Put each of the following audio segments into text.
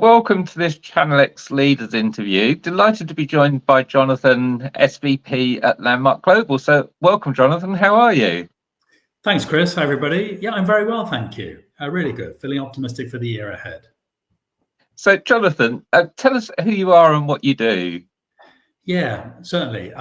Welcome to this ChannelX Leaders interview. Delighted to be joined by Jonathan, SVP at Landmark Global. So welcome, Jonathan. How are you? Thanks, Chris. Hi, everybody. Yeah, I'm very well, thank you. Really good. Feeling optimistic for the year ahead. So, Jonathan, tell us who you are and what you do. Yeah, certainly.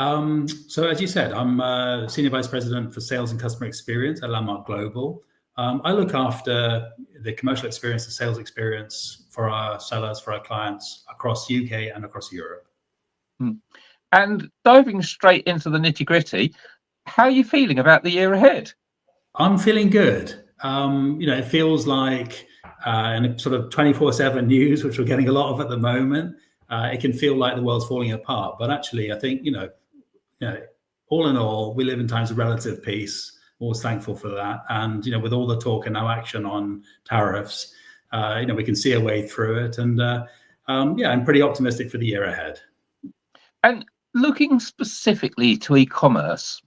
So as you said, I'm Senior Vice President for Sales and Customer Experience at Landmark Global. I look after the commercial experience, the sales experience for our sellers, for our clients across UK and across Europe. And diving straight into the nitty-gritty, how are you feeling about the year ahead? I'm feeling good. It feels like in sort of 24/7 news, which we're getting a lot of at the moment, it can feel like the world's falling apart. But actually, I think, all in all, we live in times of relative peace. Always thankful for that. And, with all the talk and no action on tariffs, we can see a way through it. And I'm pretty optimistic for the year ahead. And looking specifically to e-commerce,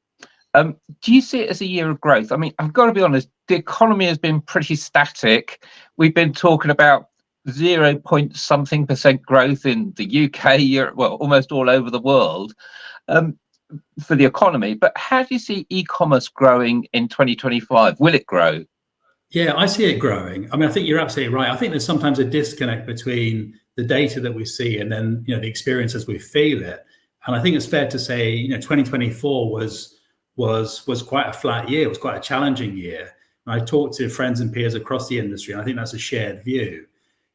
do you see it as a year of growth? I mean, I've got to be honest, the economy has been pretty static. We've been talking about 0.something% growth in the UK, Europe, well, almost all over the world. For the economy, but how do you see e-commerce growing in 2025? Will it grow? Yeah, I see it growing. I mean, I think you're absolutely right. I think there's sometimes a disconnect between the data that we see and then, the experience as we feel it. And I think it's fair to say, 2024 was quite a flat year. It was quite a challenging year. And I talked to friends and peers across the industry, and I think that's a shared view.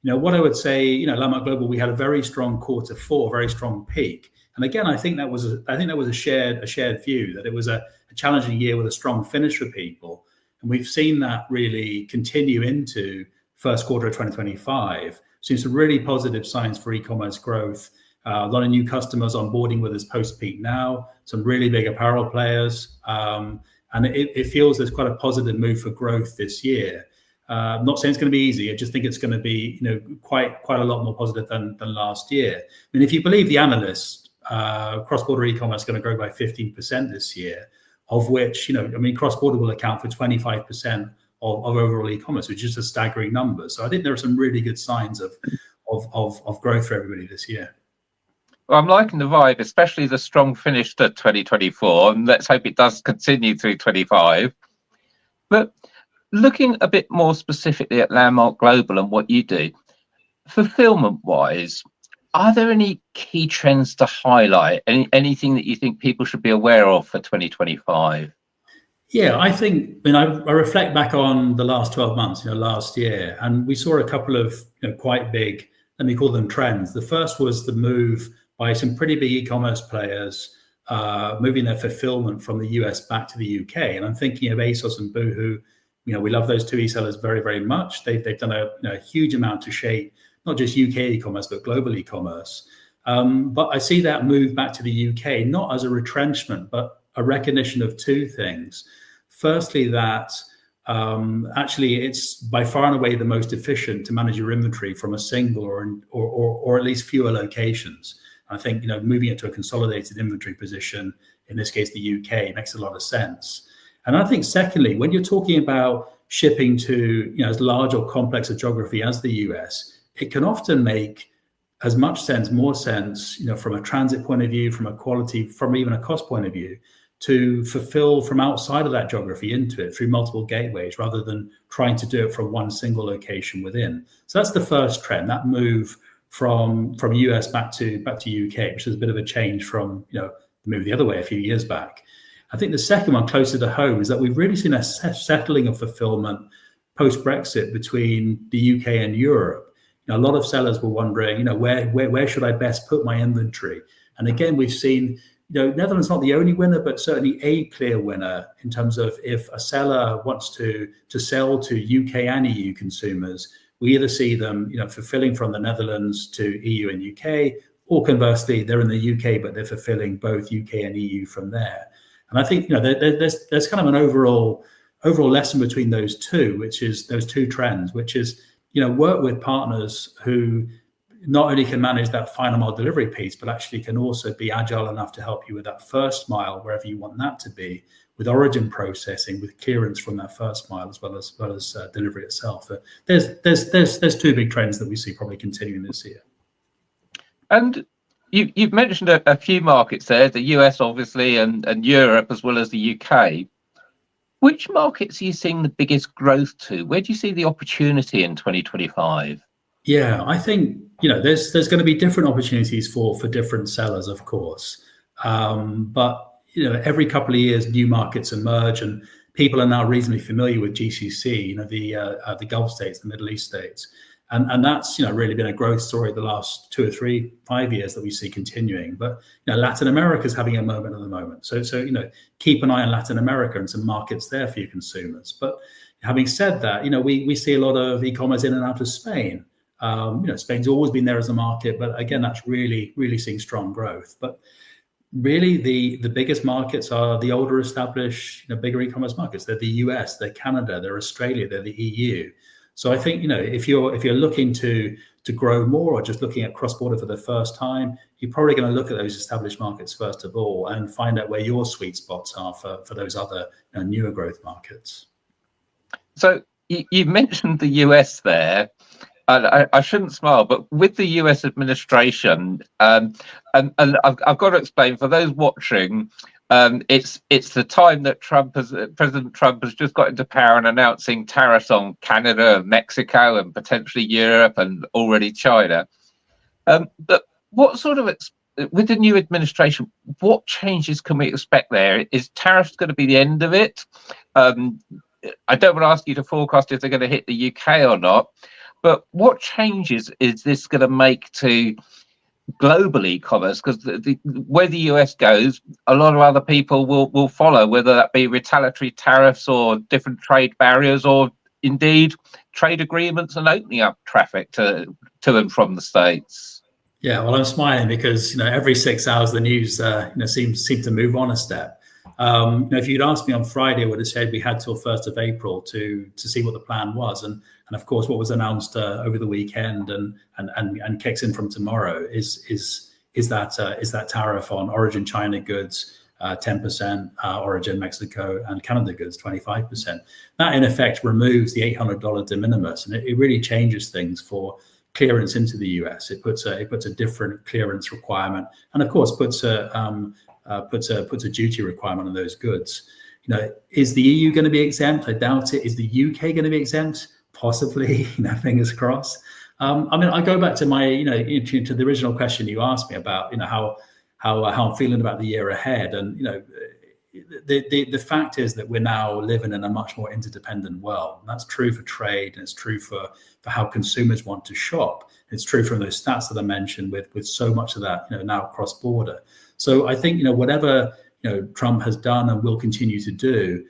What I would say, Landmark Global, we had a very strong Q4, very strong peak. And again, I think that was a shared view, that it was a challenging year with a strong finish for people. And we've seen that really continue into first quarter of 2025. Seen some really positive signs for e-commerce growth. A lot of new customers onboarding with us post-peak now, some really big apparel players. And it feels there's quite a positive move for growth this year. I'm not saying it's going to be easy. I just think it's going to be, quite a lot more positive than last year. I mean, if you believe the analysts, cross-border e-commerce is going to grow by 15% this year, of which, cross-border will account for 25% of overall e-commerce, which is a staggering number. So I think there are some really good signs of growth for everybody this year. Well, I'm liking the vibe, especially the strong finish to 2024, and let's hope it does continue through 25. But looking a bit more specifically at Landmark Global and what you do, fulfillment-wise, are there any key trends to highlight? Anything that you think people should be aware of for 2025? Yeah, I reflect back on the last 12 months, last year, and we saw a couple of quite big, let me call them trends. The first was the move by some pretty big e-commerce players moving their fulfillment from the US back to the UK. And I'm thinking of Asos and Boohoo. We love those two e-sellers very, very much. They've done a huge amount to shape not just UK e-commerce, but global e-commerce. But I see that move back to the UK, not as a retrenchment, but a recognition of two things. Firstly, that actually it's by far and away the most efficient to manage your inventory from a single or at least fewer locations. I think, moving it to a consolidated inventory position, in this case, the UK, makes a lot of sense. And I think secondly, when you're talking about shipping to, as large or complex a geography as the US, it can often make as much sense, more sense, from a transit point of view, from a quality, from even a cost point of view, to fulfill from outside of that geography into it through multiple gateways, rather than trying to do it from one single location within. So that's the first trend, that move from US back to UK, which is a bit of a change from, the move the other way a few years back. I think the second one, closer to home, is that we've really seen a settling of fulfillment post-Brexit between the UK and Europe. A lot of sellers were wondering, where should I best put my inventory? And again, we've seen, Netherlands not the only winner, but certainly a clear winner in terms of if a seller wants to sell to UK and EU consumers, we either see them, fulfilling from the Netherlands to EU and UK, or conversely, they're in the UK, but they're fulfilling both UK and EU from there. And I think, there's kind of an overall lesson between those two, which is those two trends, which is, work with partners who not only can manage that final mile delivery piece, but actually can also be agile enough to help you with that first mile, wherever you want that to be, origin processing, with clearance from that first mile, as well as delivery itself. There's two big trends that we see probably continuing this year. And you've mentioned a few markets there, the US obviously, and Europe, as well as the UK. Which markets are you seeing the biggest growth to? Where do you see the opportunity in 2025? Yeah, I think, there's going to be different opportunities for different sellers, of course. But every couple of years, new markets emerge, and people are now reasonably familiar with GCC, the Gulf states, the Middle East states. And that's really been a growth story the last 2 or 3, 5 years that we see continuing. But Latin America is having a moment at the moment. So keep an eye on Latin America and some markets there for your consumers. But having said that, we see a lot of e-commerce in and out of Spain. Spain's always been there as a market, but again, that's really seeing strong growth. But really, the biggest markets are the older established, bigger e-commerce markets. They're the US, they're Canada, they're Australia, they're the EU. So I think, if you're looking to grow more, or just looking at cross-border for the first time, you're probably going to look at those established markets first of all, and find out where your sweet spots are for those other newer growth markets. So you mentioned the US there. I shouldn't smile, but with the US administration, and I've got to explain for those watching, it's the time that President Trump has just got into power and announcing tariffs on Canada, Mexico, and potentially Europe, and already China. But what sort of with the new administration, what changes can we expect there? Is tariffs going to be the end of it? I don't want to ask you to forecast if they're going to hit the UK or not. But what changes is this going to make to global e-commerce? Because where the US goes, a lot of other people will follow, whether that be retaliatory tariffs or different trade barriers, or indeed trade agreements and opening up traffic to and from the States. Yeah, well, I'm smiling because every 6 hours the news seems to move on a step. If you'd asked me on Friday, I would have said we had till 1st of April to see what the plan was, and of course what was announced over the weekend and kicks in from tomorrow is that tariff on origin China goods, 10%, origin Mexico and Canada goods, 25%. That in effect removes the $800 de minimis, and it really changes things for clearance into the US. It puts a different clearance requirement, and of course puts a duty requirement on those goods. Is the EU going to be exempt? I doubt it. Is the UK going to be exempt? Possibly. Fingers crossed. I go back to to the original question you asked me about how I'm feeling about the year ahead, and the fact is that we're now living in a much more interdependent world. And that's true for trade, and it's true for how consumers want to shop. It's true from those stats that I mentioned with so much of that now cross border. So I think whatever Trump has done and will continue to do,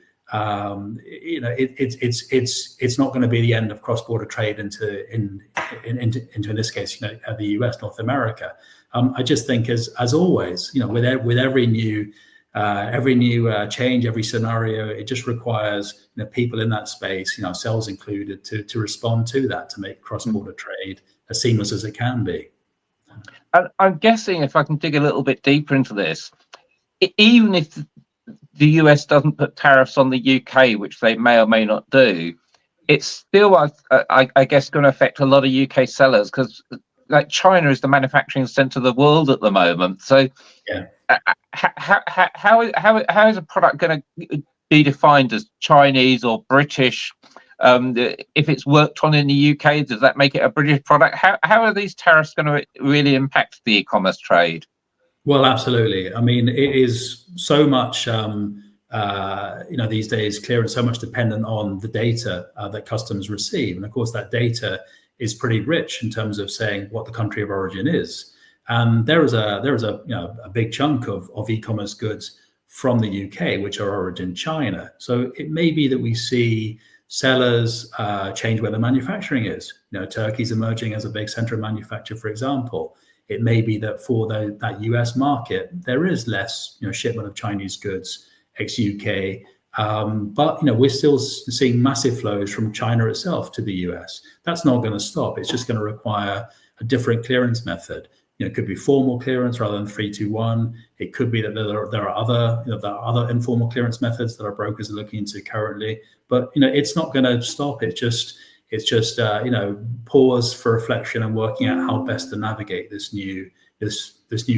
it's not going to be the end of cross-border trade into in this case the US, North America. I just think as always, with every new change, every scenario, it just requires people in that space, ourselves included, to respond to that, to make cross-border trade as seamless as it can be. I'm guessing, if I can dig a little bit deeper into this, even if the US doesn't put tariffs on the UK, which they may or may not do, it's still, I guess, going to affect a lot of UK sellers, because China is the manufacturing center of the world at the moment. So yeah. How is a product going to be defined as Chinese or British? If it's worked on in the UK, does that make it a British product? How are these tariffs going to really impact the e-commerce trade? Well, absolutely. I mean, it is so much, these days, clearance so much dependent on the data that customs receive. And of course, that data is pretty rich in terms of saying what the country of origin is. And there is a big chunk of e-commerce goods from the UK, which are origin China. So it may be that we see sellers change where the manufacturing is. Turkey's emerging as a big center of manufacture, for example. It may be that for that US market, there is less shipment of Chinese goods ex-UK, but we're still seeing massive flows from China itself to the US. That's not going to stop. It's just going to require a different clearance method. it could be formal clearance rather than 321. It could be that there are other informal clearance methods that our brokers are looking into currently. But it's not going to stop. It's just pause for reflection and working out how best to navigate this new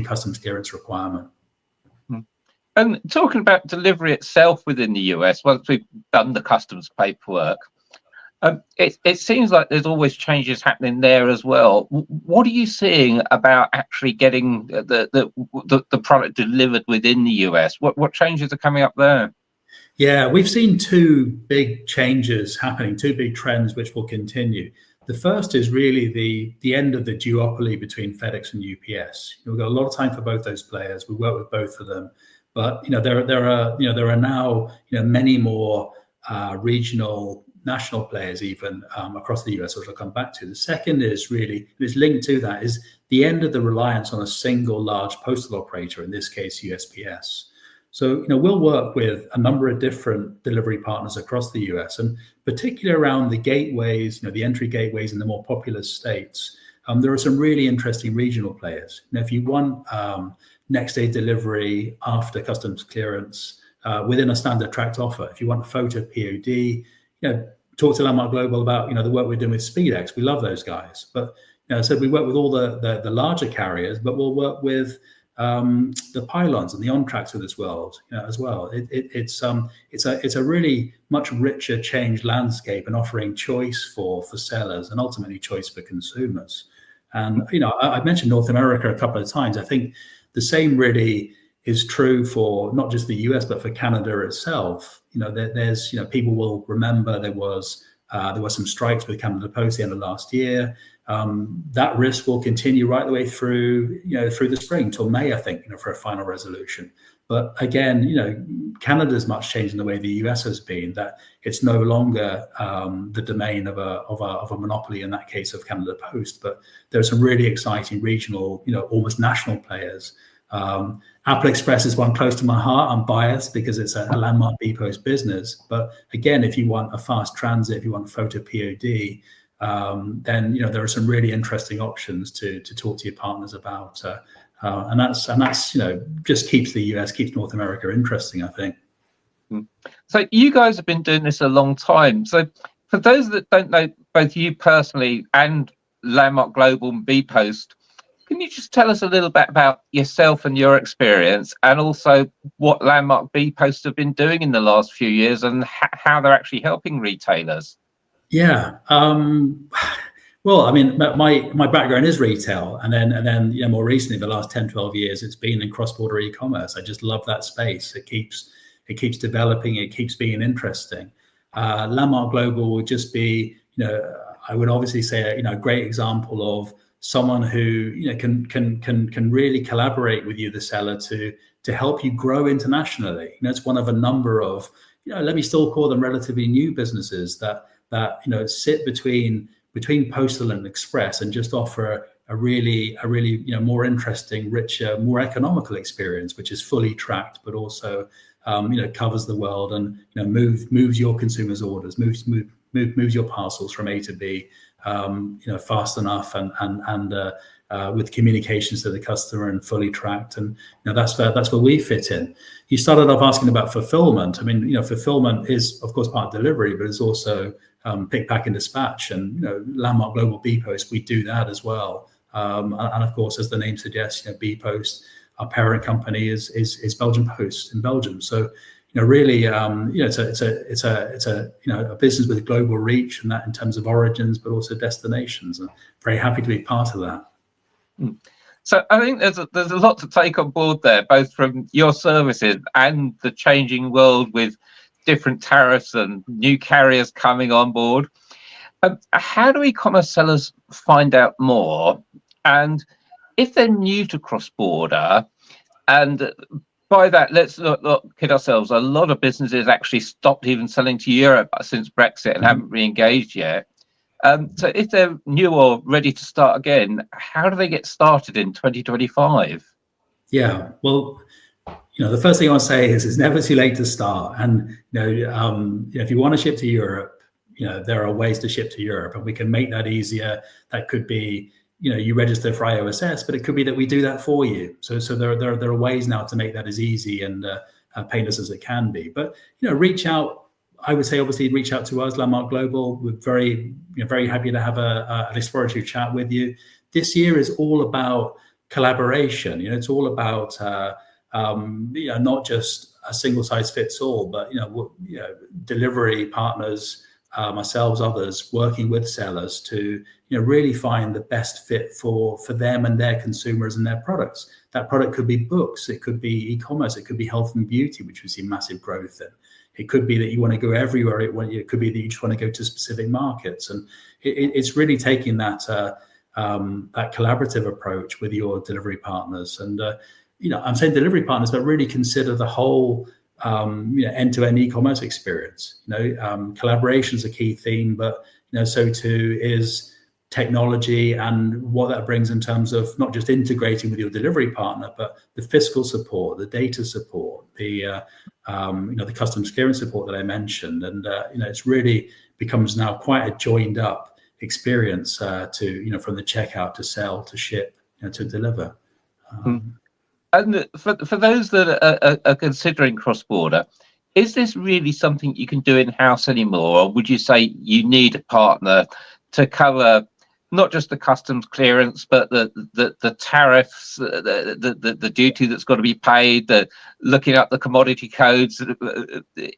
customs clearance requirement. And talking about delivery itself within the US, once we've done the customs paperwork, it seems like there's always changes happening there as well. What are you seeing about actually getting the product delivered within the US? What changes are coming up there? Yeah, we've seen two big changes happening, two big trends which will continue. The first is really the end of the duopoly between FedEx and UPS. We've got a lot of time for both those players. We work with both of them, but there are now many more regional, national players even across the US, which I'll come back to. The second is linked to that is the end of the reliance on a single large postal operator, in this case USPS. So we'll work with a number of different delivery partners across the US, and particularly around the gateways, the entry gateways in the more populous states. There are some really interesting regional players. If you want next day delivery after customs clearance within a standard tracked offer, if you want a photo POD, talk to Landmark Global about the work we're doing with SpeedX. We love those guys, but so we work with all the larger carriers, but we'll work with the pylons and the on-tracks of this world as well. It's a really much richer changed landscape and offering choice for sellers and ultimately choice for consumers. And I've mentioned North America a couple of times. I think the same really is true for not just the US but for Canada itself. There's people will remember there were some strikes with Canada Post the end of last year. That risk will continue right the way through the spring till May, I think, for a final resolution. But again, Canada's much changed in the way the US has been, that it's no longer the domain of a monopoly, in that case of Canada Post, but there are some really exciting regional, almost national players. Apple Express is one close to my heart. I'm biased because it's a Landmark bpost business. But again, if you want a fast transit, if you want a photo POD, then there are some really interesting options to talk to your partners about, and that's just keeps North America interesting, I think. So you guys have been doing this a long time. So for those that don't know both you personally and Landmark Global and bpost, can you just tell us a little bit about yourself and your experience, and also what Landmark bpost have been doing in the last few years and how they're actually helping retailers? Yeah. Well, I mean, my background is retail, and then more recently, the last 10, 12 years, it's been in cross-border e-commerce. I just love that space. It keeps developing. It keeps being interesting. Landmark Global would just be, I would obviously say, a great example of someone who can really collaborate with you, the seller, to help you grow internationally. It's one of a number of, let me still call them relatively new businesses that sit between postal and express and just offer a really more interesting, richer, more economical experience, which is fully tracked, but also covers the world and moves your consumers' orders, moves your parcels from A to B, fast enough and with communications to the customer and fully tracked. And that's where we fit in. You started off asking about fulfillment. I mean, fulfillment is of course part of delivery, but it's also pick, pack, and dispatch. And Landmark Global bpost, we do that as well. And of course, as the name suggests, bpost, our parent company is Belgian Post in Belgium. So really, it's a business with global reach, and that in terms of origins, but also destinations. I'm very happy to be part of that. So I think there's a lot to take on board there, both from your services and the changing world with different tariffs and new carriers coming on board. How do e-commerce sellers find out more? And if they're new to cross-border, and by that, let's not kid ourselves, a lot of businesses actually stopped even selling to Europe since Brexit and haven't re-engaged yet. So if they're new or ready to start again, how do they get started in 2025? Yeah, well, the first thing I want to say is it's never too late to start. And if you want to ship to Europe, there are ways to ship to Europe, and we can make that easier. That could be you register for IOSS, but it could be that we do that for you. So there are ways now to make that as easy and painless as it can be. But reach out. I would say, obviously, reach out to us, Landmark Global. We're very happy to have an exploratory chat with you. This year is all about collaboration. It's all about not just a single size fits all, but delivery partners, ourselves, others, working with sellers to really find the best fit for them and their consumers and their products. That product could be books, it could be e-commerce, it could be health and beauty, which we see massive growth in. It could be that you want to go everywhere. It could be that you just want to go to specific markets, and it's really taking that that collaborative approach with your delivery partners. And I'm saying delivery partners, but really consider the whole end-to-end e-commerce experience. Collaboration is a key theme, but so too is technology and what that brings in terms of not just integrating with your delivery partner, but the fiscal support, the data support, the customs clearance support that I mentioned. And it's really becomes now quite a joined up experience to from the checkout to sell to ship to deliver. And for those that are considering cross-border, is this really something you can do in-house anymore, or would you say you need a partner to cover not just the customs clearance, but the tariffs, the duty that's got to be paid, looking up the commodity codes,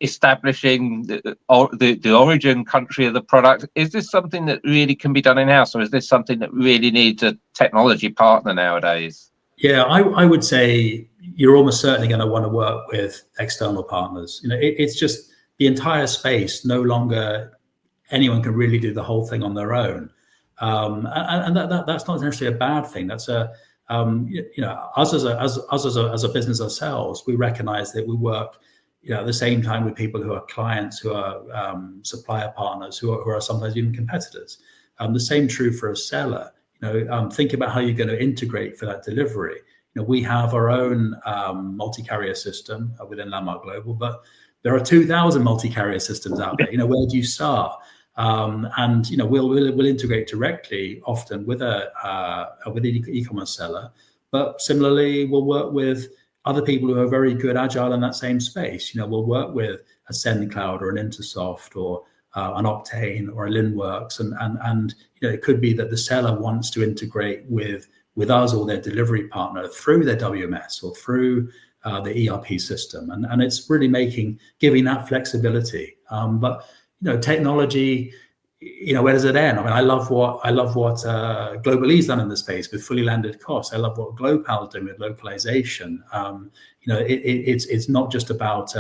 establishing the origin country of the product? Is this something that really can be done in-house, or is this something that really needs a technology partner nowadays? Yeah, I would say you're almost certainly going to want to work with external partners. It's just the entire space. No longer anyone can really do the whole thing on their own. And that's not necessarily a bad thing. That's us as a business ourselves, we recognize that we work at the same time with people who are clients, who are supplier partners, who are sometimes even competitors. The same true for a seller. Think about how you're going to integrate for that delivery. We have our own multi-carrier system within Landmark Global, but there are 2,000 multi-carrier systems out there. Where do you start? And we'll integrate directly often with an e-commerce seller, but similarly we'll work with other people who are very good, agile in that same space. We'll work with a SendCloud or an Intersoft or an Octane or a Linworks, and it could be that the seller wants to integrate with us or their delivery partner through their WMS or through the ERP system, and it's really giving that flexibility. But technology, where does it end? I mean, I love what Globalee's done in the space with fully landed costs. I love what Global's doing with localization. It's not just about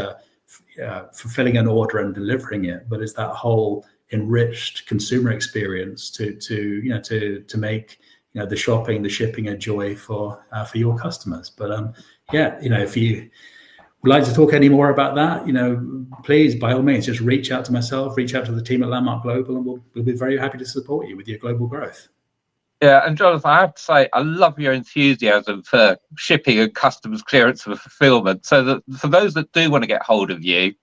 fulfilling an order and delivering it, but it's that whole enriched consumer experience to make the shopping, the shipping a joy for your customers. But if you would like to talk any more about that, please, by all means, just reach out to myself, reach out to the team at Landmark Global, and we'll be very happy to support you with your global growth. Yeah, and Jonathan, I have to say, I love your enthusiasm for shipping and customs clearance for fulfillment. So that for those that do want to get hold of you,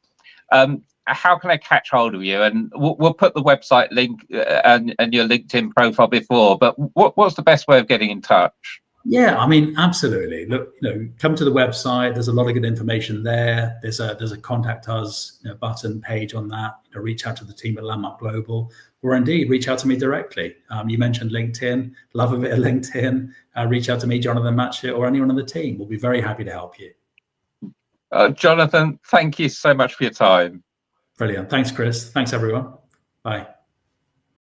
how can I catch hold of you? And we'll put the website link and your LinkedIn profile before, but what's the best way of getting in touch? Yeah, I mean, absolutely. Look, come to the website. There's a lot of good information there. There's a contact us button page on that. Reach out to the team at Landmark Global, or indeed reach out to me directly. You mentioned LinkedIn. Love a bit of LinkedIn. Reach out to me, Jonathan Matchett, or anyone on the team. We'll be very happy to help you. Jonathan, thank you so much for your time. Brilliant. Thanks, Chris. Thanks, everyone. Bye.